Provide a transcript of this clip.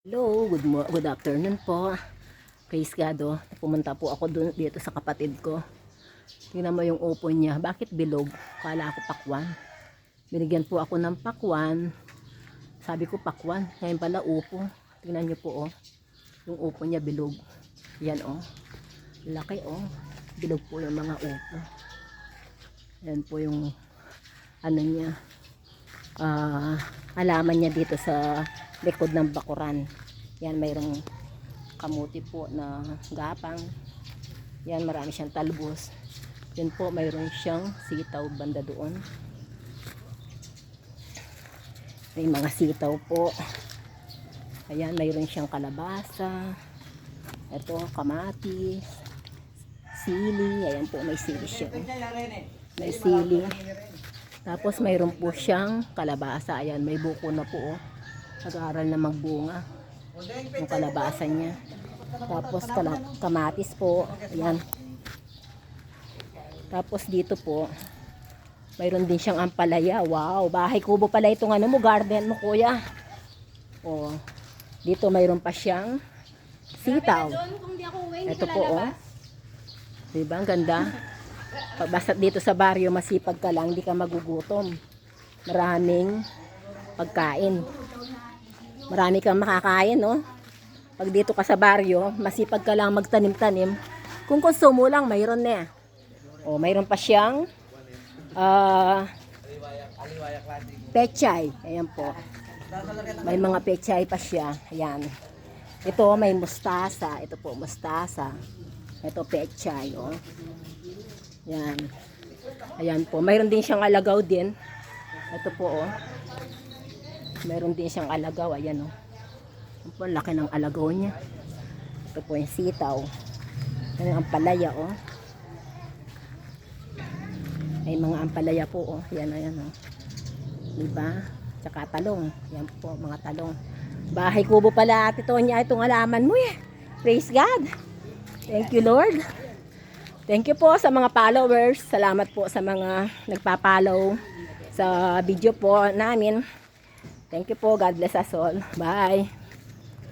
Hello, good afternoon po. Praise God, oh. Pumunta po ako dito sa kapatid ko. Tingnan mo yung upo niya. Bakit bilog? Kala ko pakwan. Binigyan po ako ng pakwan. Sabi ko pakwan. Ngayon pala upo. Tingnan niyo po, oh. Yung upo niya bilog. Yan, oh. Laki, oh. Bilog po yung mga upo. Yan po yung ano niya. Halaman niya dito sa likod ng bakuran. Yan, mayroong kamuti po na gapang. Yan, marami siyang talbos. Yan po, mayroon siyang sitaw banda doon. May mga sitaw po. Ayan, mayroon siyang kalabasa. Ito, kamatis. Sili. Ayan po, may sili siya. May sili. Tapos mayroon po siyang kalabasa. Ayan, may buko na po, oh. Nag-aaral na magbunga yung kalabasa niya. Tapos kamatis po. Ayan. Tapos dito po mayroon din siyang ampalaya. Wow, bahay kubo pala itong ano mo, garden mo, kuya. Oh. Dito mayroon pa siyang sitaw. Ito po, oh. Diba, ang ganda. Basta dito sa baryo, masipag ka lang, di ka magugutom. Maraming pagkain. Marami kang makakain, no? Pag dito ka sa baryo, masipag ka lang magtanim-tanim. Kung konsumo lang, mayroon na. O, mayroon pa siyang pechay. Ayan po. May mga pechay pa siya. Ayan. Ito, may mustasa. Ito po, mustasa. Ito, pechay, oh. Ayan. Ayan po. Mayroon din siyang alagaw din. Ito po, oh. Mayroon din siyang alagaw. Ayan, oh. Ang laki ng alagaw niya. Ito po yung sitaw. Ayan, ang palaya, oh. May mga ampalaya po, oh. Ayan, ayan, oh. Diba? Tsaka talong. Ayan po, mga talong. Bahay kubo pala, Ate Tonya, itong alaman mo, eh. Praise God. Thank you, Lord. Thank you po sa mga followers. Salamat po sa mga nagpa-follow sa video po namin. Thank you po. God bless us all. Bye.